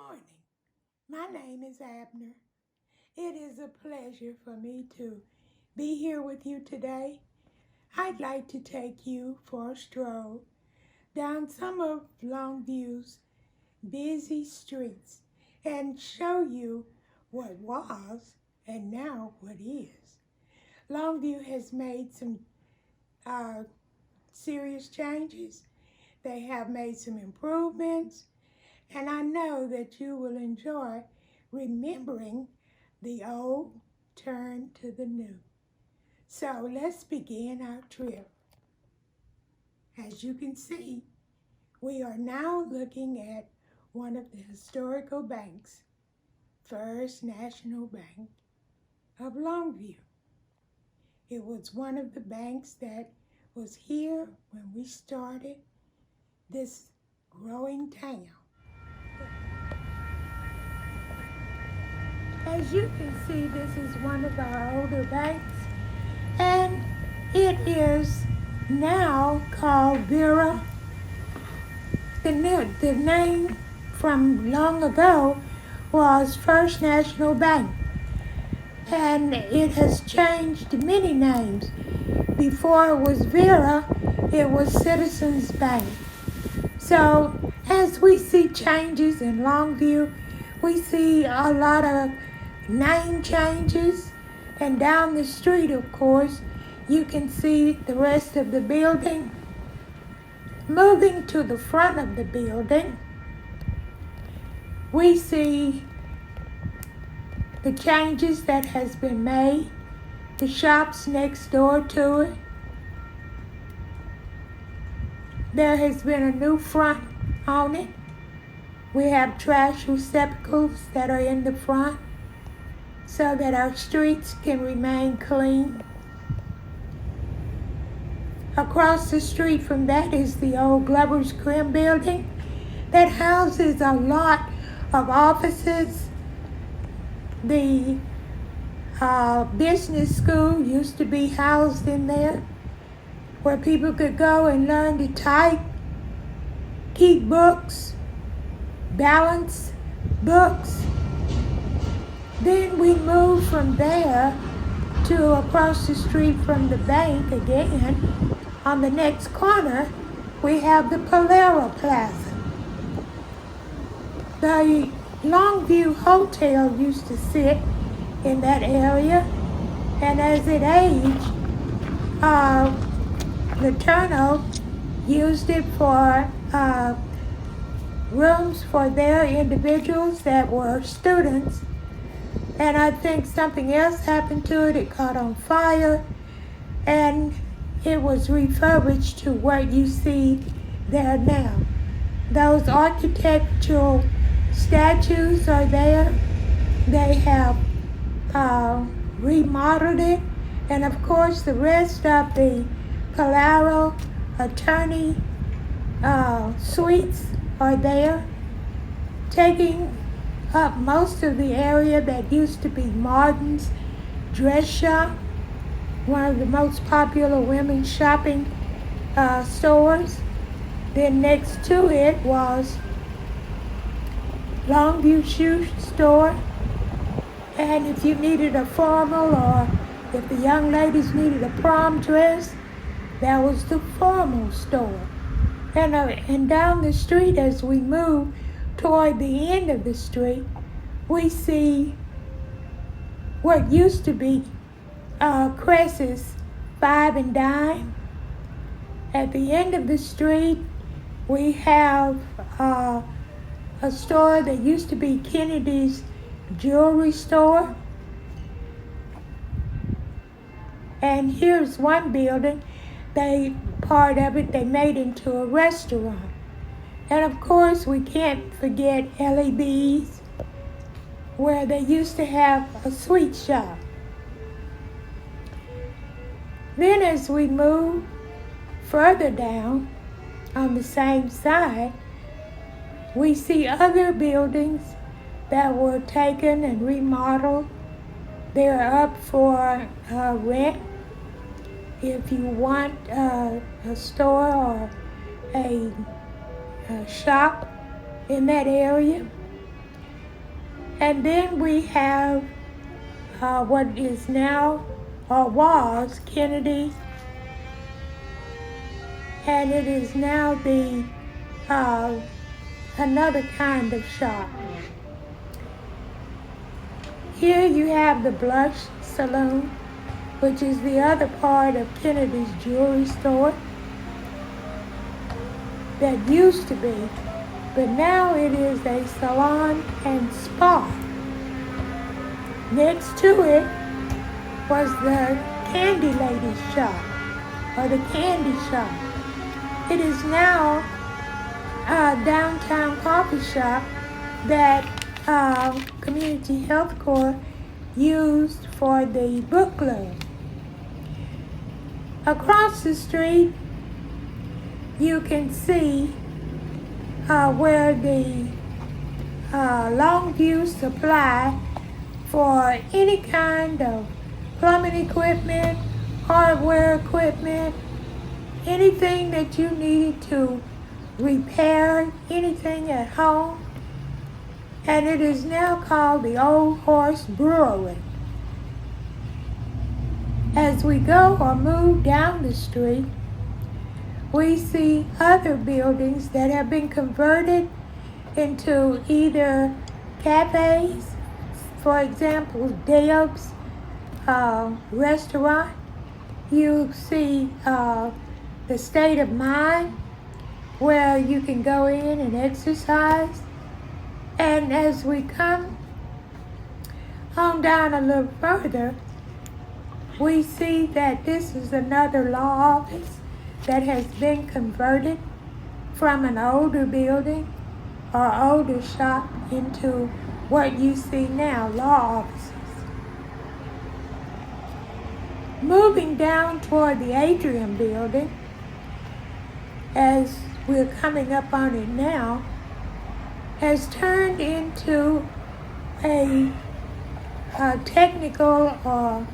morning. My name is Abner. It is a pleasure for me to be here with you today. I'd like to take you for a stroll down some of Longview's busy streets and show you what was and now what is. Longview has made some uh, serious changes. They have made some improvements, and I know that you will enjoy remembering the old turn to the new. So let's begin our trip. As you can see, we are now looking at one of the historical banks, First National Bank of Longview. It was one of the banks that was here when we started this growing town. As you can see, this is one of our older banks, and it is now called Vera. The name from long ago was First National Bank, and it has changed many names. Before it was Vera, it was Citizens Bank. So as we see changes in Longview, we see a lot of name changes, and down the street, of course, you can see the rest of the building. Moving to the front of the building, we see the changes that has been made, the shops next door to it. There has been a new front on it. We have trash receptacles that are in the front so that our streets can remain clean. Across the street from that is the old Glover's Crim building that houses a lot of offices. The business school used to be housed in there, where people could go and learn to type, keep books, balance books. Then we moved from there to across the street from the bank again. On the next corner, we have the Polero Plaza. The Longview Hotel used to sit in that area, and as it aged, Letourneau used it for rooms for their individuals that were students, and I think something else happened to it. It caught on fire, and it was refurbished to what you see there now. Those architectural statues are there. They have remodeled it, and of course the rest of the Polero Attorney suites are there, taking up most of the area that used to be Martin's dress shop, one of the most popular women's shopping stores. Then next to it was Longview Shoe Store, and if you needed a formal or if the young ladies needed a prom dress, that was the formal store. And down the street, as we move toward the end of the street, we see what used to be Cress's Five and Dime. At the end of the street, we have a store that used to be Kennedy's jewelry store. And here's one building, part of it they made into a restaurant. And of course, we can't forget LEB's, where they used to have a sweet shop. Then as we move further down on the same side, we see other buildings that were taken and remodeled. They're up for rent. If you want a store or a shop in that area. And then we have what is now or was Kennedy, and it is now the another kind of shop. Here you have the Blush Saloon, which is the other part of Kennedy's jewelry store that used to be, but now it is a salon and spa. Next to it was the Candy Lady's shop, or the candy shop. It is now a downtown coffee shop that Community Health Corps used for the book club. Across the street, you can see where the Longview Supply for any kind of plumbing equipment, hardware equipment, anything that you needed to repair, anything at home. And it is now called the Old Horse Brewery. As we go or move down the street, we see other buildings that have been converted into either cafes, for example, Deb's restaurant. You see the State of Mind, where you can go in and exercise. And as we come on down a little further, we see that this is another law office that has been converted from an older building or older shop into what you see now, law offices. Moving down toward the Atrium building, as we're coming up on it now, has turned into a technical or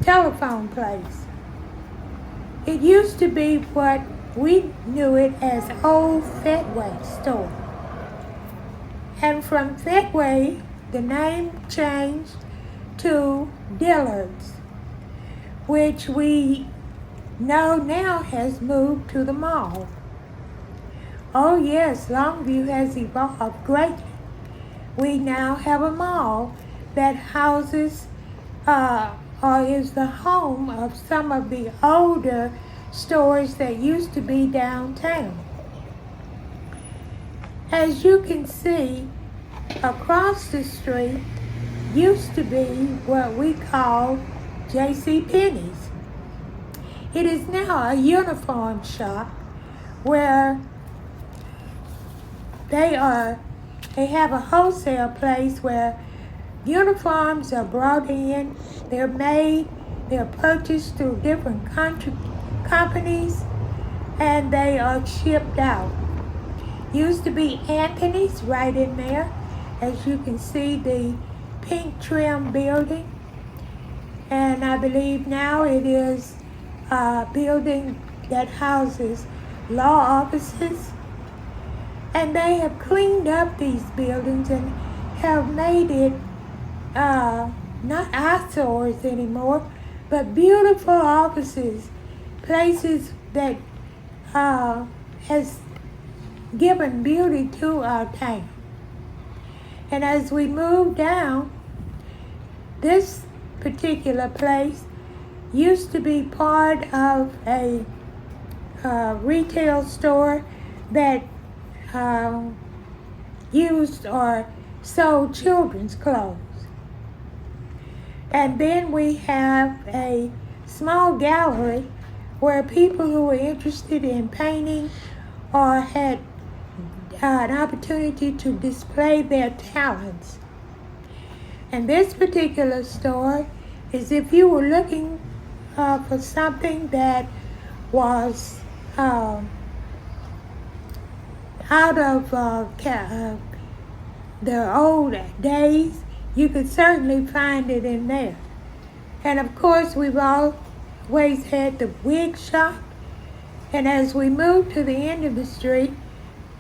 telephone place. It used to be what we knew it as Old Fedway store. And from Fedway, the name changed to Dillard's, which we know now has moved to the mall. Oh yes, Longview has evolved greatly. We now have a mall that houses or is the home of some of the older stores that used to be downtown. As you can see, across the street used to be what we call J.C. Penney's. It is now a uniform shop where they have a wholesale place where uniforms are brought in, they're made, they're purchased through different companies, and they are shipped out. Used to be Anthony's right in there. As you can see, the pink trim building. And I believe now it is a building that houses law offices. And they have cleaned up these buildings and have made it not eyesores anymore, but beautiful offices, places that has given beauty to our town. And as we move down, this particular place used to be part of a retail store that used or sold children's clothes. And then we have a small gallery where people who were interested in painting or had an opportunity to display their talents. And this particular store is if you were looking for something that was out of the old days, you could certainly find it in there. And of course, we've always had the wig shop. And as we move to the end of the street,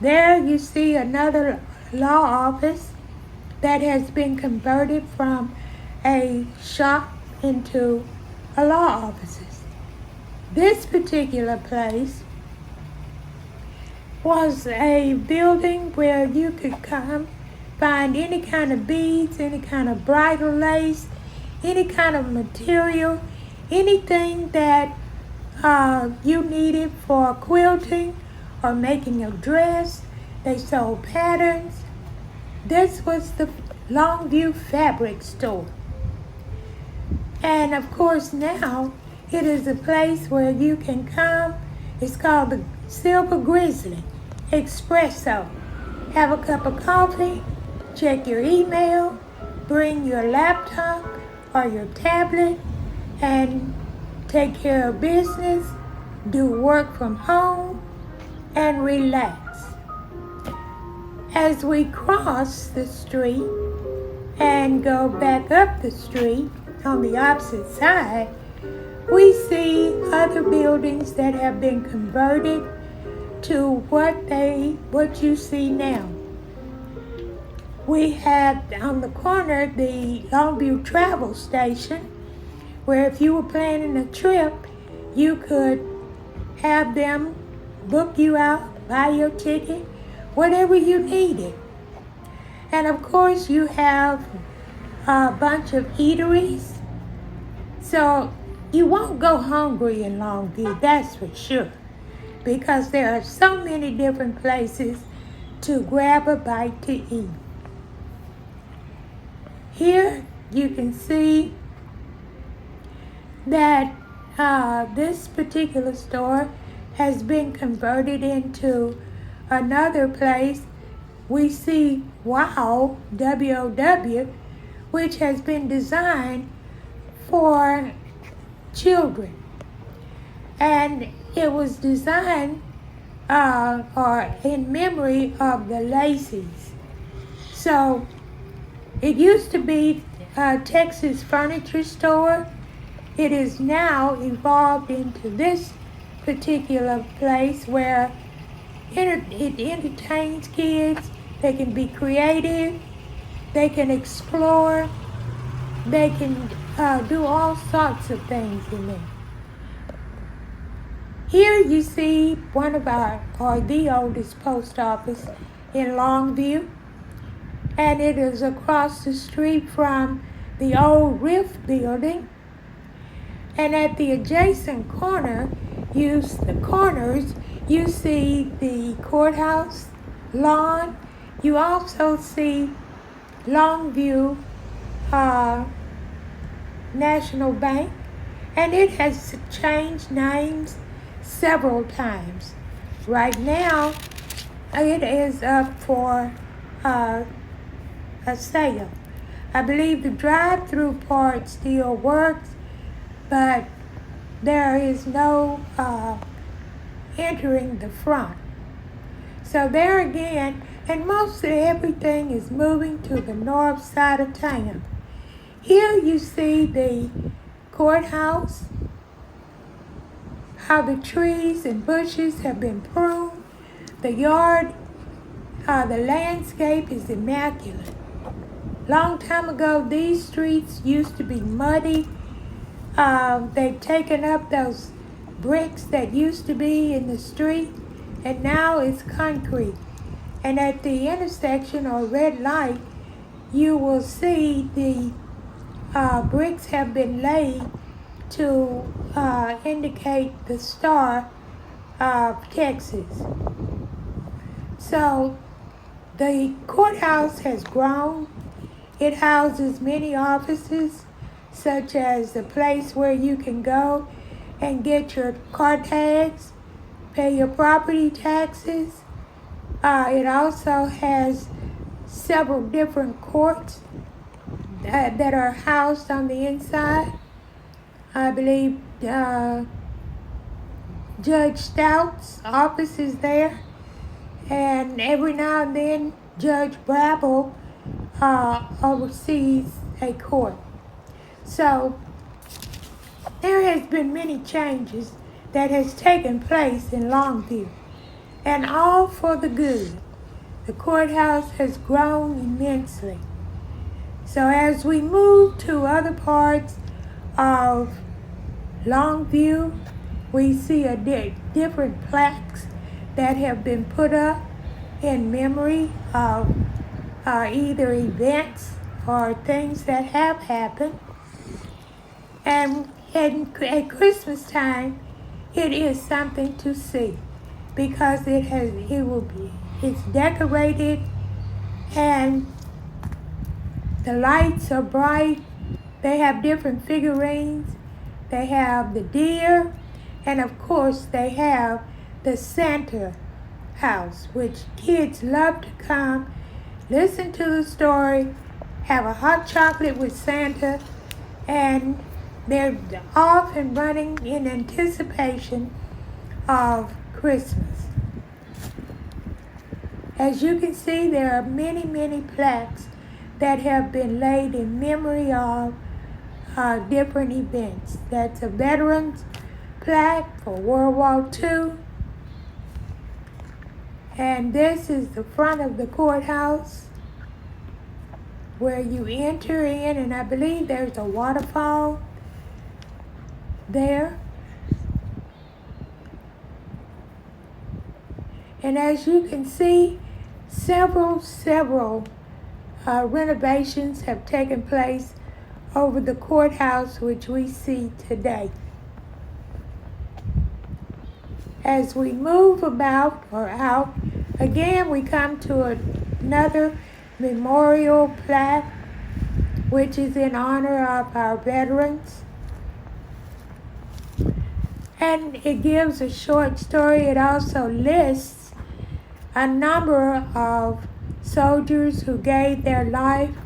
there you see another law office that has been converted from a shop into a law offices. This particular place was a building where you could come, find any kind of beads, any kind of bridal lace, any kind of material, anything that you needed for quilting or making a dress. They sold patterns. This was the Longview Fabric Store. And of course now it is a place where you can come. It's called the Silver Grizzly Espresso. Have a cup of coffee, check your email, bring your laptop or your tablet, and take care of business, do work from home, and relax. As we cross the street and go back up the street on the opposite side, we see other buildings that have been converted to what you see now. We have on the corner the Longview Travel Station, where if you were planning a trip, you could have them book you out, buy your ticket, whatever you needed. And of course you have a bunch of eateries, so you won't go hungry in Longview, that's for sure, because there are so many different places to grab a bite to eat. Here you can see that this particular store has been converted into another place. We see WOW, W-O-W, which has been designed for children. And it was designed or in memory of the Lacey's. So it used to be a Texas furniture store. It is now evolved into this particular place where it entertains kids. They can be creative, they can explore, they can do all sorts of things in there. Here you see one of the oldest post office in Longview, and it is across the street from the old Rift building. And at the adjacent corners, you see the courthouse lawn. You also see Longview National Bank, and it has changed names several times. Right now, it is up for a sale. I believe the drive-through part still works, but there is no entering the front. So there again, and mostly everything is moving to the north side of town. Here you see the courthouse, how the trees and bushes have been pruned. The yard, the landscape is immaculate. Long time ago, these streets used to be muddy. They've taken up those bricks that used to be in the street, and now it's concrete. And at the intersection or red light, you will see the bricks have been laid to indicate the star of Texas. So the courthouse has grown. It houses many offices, such as the place where you can go and get your car tags, pay your property taxes. It also has several different courts that are housed on the inside. I believe Judge Stout's office is there, and every now and then Judge Brabble oversees a court. So there has been many changes that has taken place in Longview, and all for the good. The courthouse has grown immensely. So as we move to other parts of Longview, we see different plaques that have been put up in memory of either events or things that have happened. And at Christmas time, it is something to see because it's decorated and the lights are bright. They have different figurines. They have the deer, and of course they have the Santa house, which kids love to come, listen to the story, have a hot chocolate with Santa, and they're off and running in anticipation of Christmas. As you can see, there are many, many plaques that have been laid in memory of different events. That's a veterans plaque for World War II. And this is the front of the courthouse where you enter in, and I believe there's a waterfall there. And as you can see, several renovations have taken place over the courthouse, which we see today. As we move about or out, again we come to another memorial plaque, which is in honor of our veterans. And it gives a short story. It also lists a number of soldiers who gave their life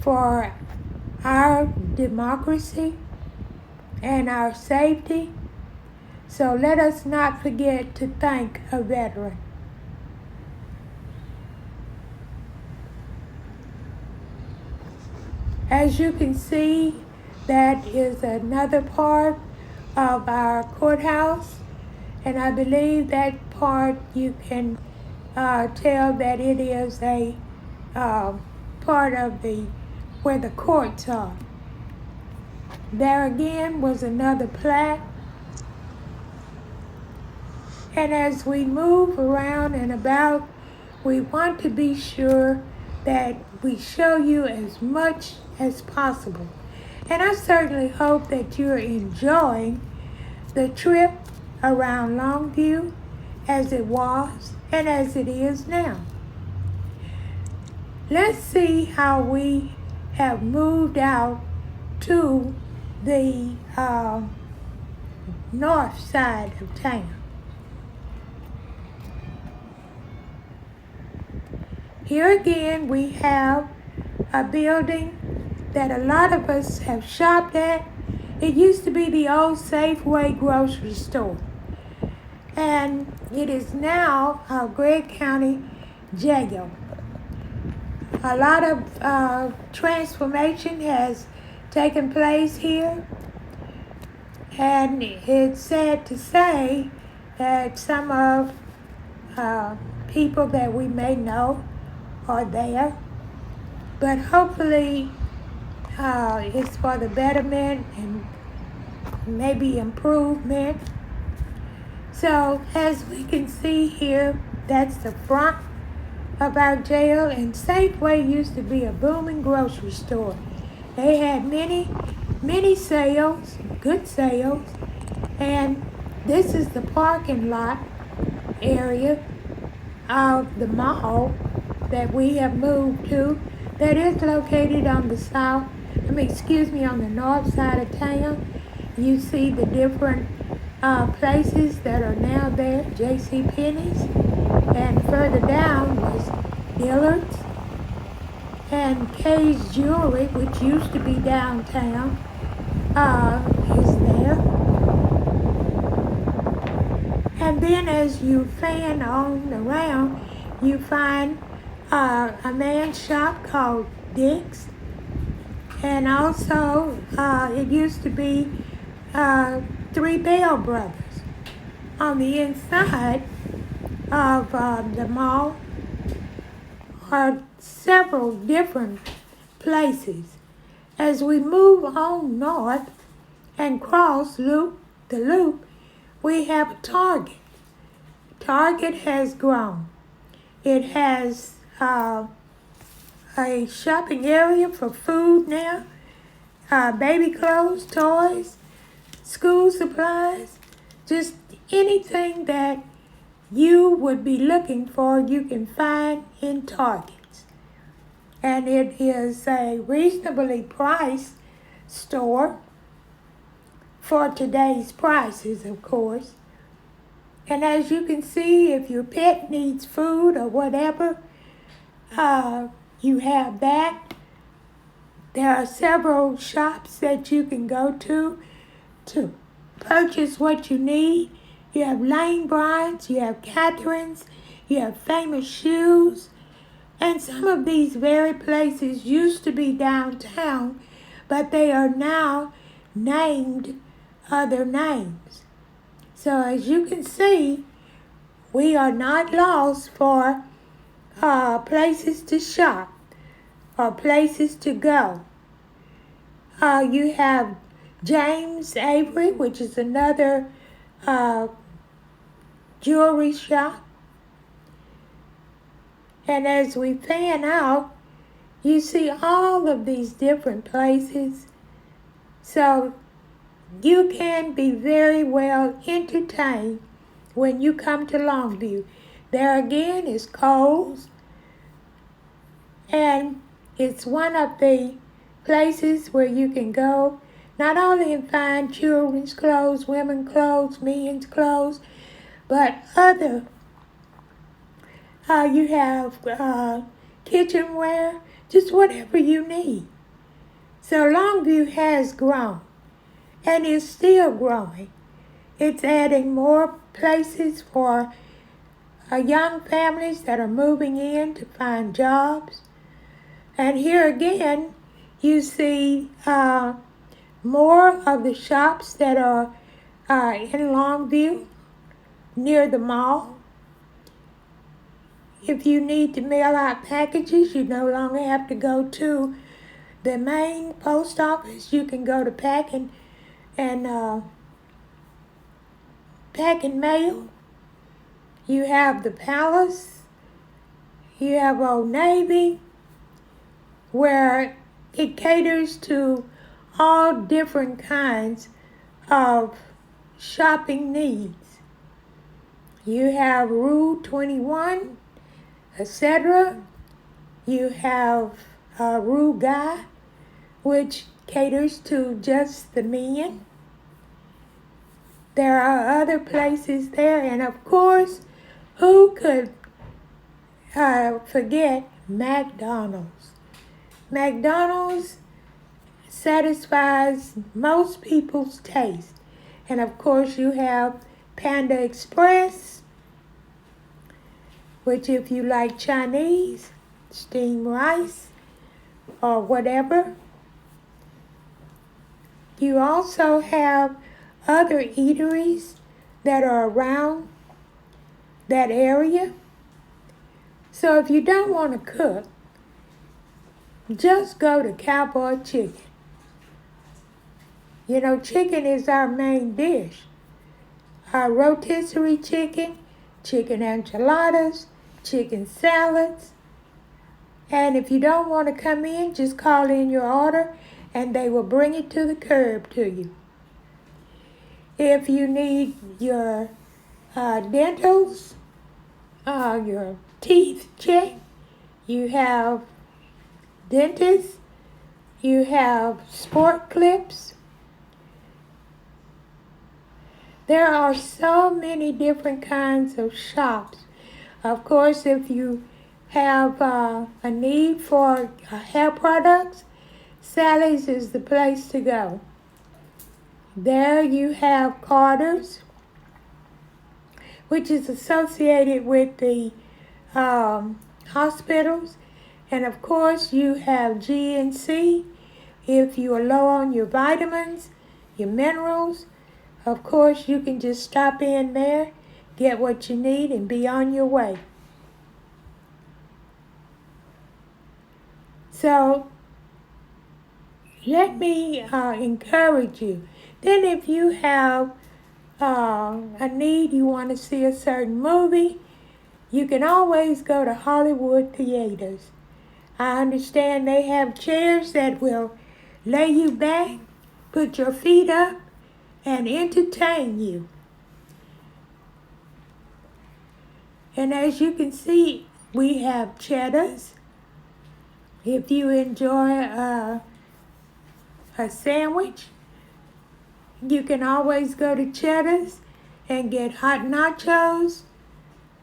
for our democracy and our safety. So let us not forget to thank a veteran. As you can see, that is another part of our courthouse, and I believe that part you can tell that it is a part of where the courts are. There again was another plaque. And as we move around and about, we want to be sure that we show you as much as possible. And I certainly hope that you're enjoying the trip around Longview as it was and as it is now. Let's see how we have moved out to the north side of town. Here again we have a building that a lot of us have shopped at. It used to be the old Safeway grocery store, and it is now our Gregg County Jail. A lot of transformation has taken place here, and it's sad to say that some of people that we may know are there, but hopefully it's for the betterment and maybe improvement. So as we can see here, that's the front of our jail, and Safeway used to be a booming grocery store. They had many sales, good sales, and this is the parking lot area of the mall that we have moved to, that is located on the on the north side of town. You see the different places that are now there, J.C. Penney's, and further down was Dillard's and Kay's Jewelry, which used to be downtown, is there. And then as you fan on around, you find a man's shop called Dick's, and also it used to be Three Bell Brothers. On the inside of the mall are several different places. As we move on north and cross the loop, we have a Target. Target has grown. It has a shopping area for food now, baby clothes, toys, school supplies, just anything that you would be looking for, you can find in Targets. And it is a reasonably priced store for today's prices, of course. And as you can see, if your pet needs food or whatever, you have that. There are several shops that you can go to purchase what you need. You have Lane Bryant's, you have Catherine's, you have Famous Shoes. And some of these very places used to be downtown, but they are now named other names. So as you can see, we are not lost for places to shop or places to go. You have James Avery, which is another jewelry shop. And as we fan out, you see all of these different places. So you can be very well entertained when you come to Longview. There again is Kohl's, and it's one of the places where you can go not only and find children's clothes, women's clothes, men's clothes, but other. You have kitchenware, just whatever you need. So Longview has grown and is still growing. It's adding more places for young families that are moving in to find jobs. And here again, you see more of the shops that are in Longview near the mall. If you need to mail out packages, you no longer have to go to the main post office. You can go to Pack and Mail. You have the Palace. You have Old Navy, where it caters to all different kinds of shopping needs. You have Rue 21, etc. You have Rue Guy, which caters to just the men. There are other places there, and of course, who could forget McDonald's? McDonald's satisfies most people's taste. And of course, you have Panda Express, which if you like Chinese, steamed rice, or whatever. You also have other eateries that are around that area. So if you don't want to cook, just go to Cowboy Chicken. You know, chicken is our main dish. Our rotisserie chicken, chicken enchiladas, chicken salads. And if you don't want to come in, just call in your order and they will bring it to the curb to you. If you need your dentals, your teeth checked, you have dentists, you have sport clips. There are so many different kinds of shops. Of course, if you have a need for hair products, Sally's is the place to go. There you have Carter's, which is associated with the hospitals. And of course, you have GNC if you are low on your vitamins, your minerals. Of course, you can just stop in there, get what you need, and be on your way. So, let me encourage you. Then if you have a need, you want to see a certain movie, you can always go to Hollywood Theaters. I understand they have chairs that will lay you back, put your feet up, and entertain you. And as you can see, we have Cheddar's. If you enjoy a sandwich, you can always go to Cheddar's and get hot nachos,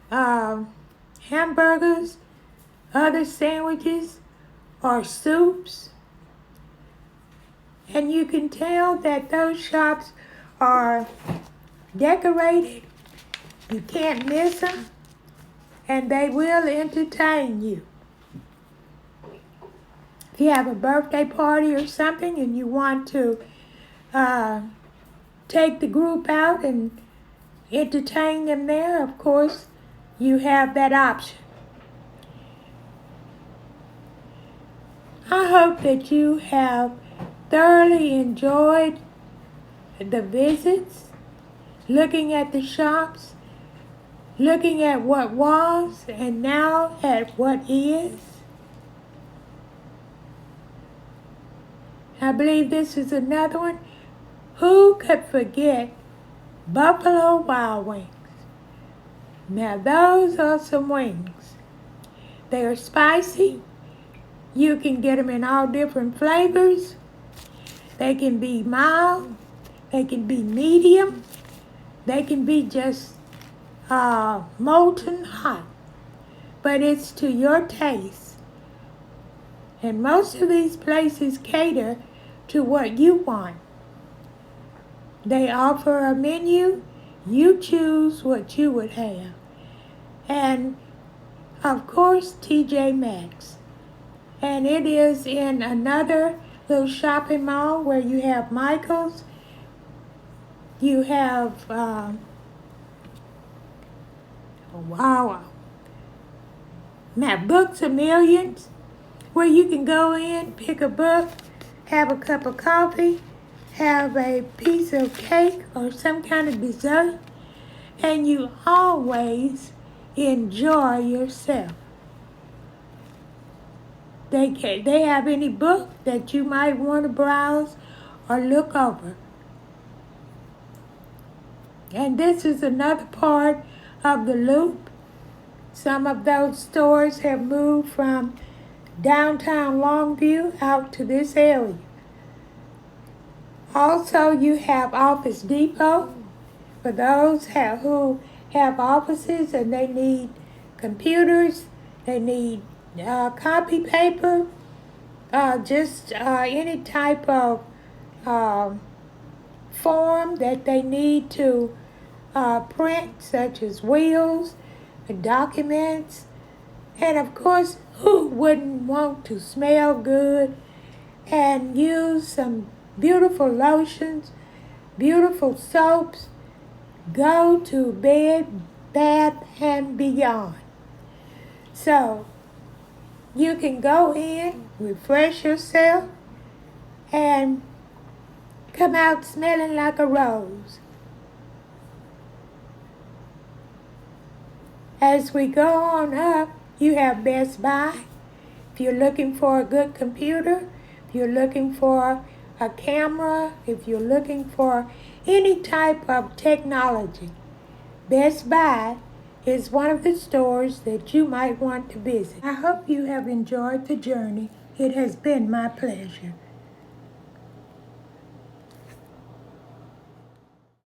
hamburgers, other sandwiches, or soups. And you can tell that those shops are decorated. You can't miss them, and they will entertain you. If you have a birthday party or something and you want to take the group out and entertain them there, of course, you have that option. I hope that you have thoroughly enjoyed the visits, looking at the shops, looking at what was and now at what is. I believe this is another one. Who could forget Buffalo Wild Wings? Now those are some wings. They are spicy. You can get them in all different flavors. They can be mild. They can be medium. They can be just molten hot. But it's to your taste. And most of these places cater to what you want. They offer a menu. You choose what you would have. And of course, TJ Maxx. And it is in another little shopping mall where you have Michael's. You have, Books A Millions, where you can go in, pick a book, have a cup of coffee, have a piece of cake or some kind of dessert, and you always enjoy yourself. They have any book that you might want to browse or look over. And this is another part of the loop. Some of those stores have moved from downtown Longview out to this area. Also, you have Office Depot for those who have offices and they need computers, they need copy paper, just any type of form that they need to print, such as wills, documents, and of course, who wouldn't want to smell good and use some beautiful lotions, beautiful soaps, go to Bed Bath and Beyond. So, you can go in, refresh yourself, and come out smelling like a rose. As we go on up, you have Best Buy. If you're looking for a good computer, if you're looking for a camera, if you're looking for any type of technology, Best Buy is one of the stores that you might want to visit. I hope you have enjoyed the journey. It has been my pleasure.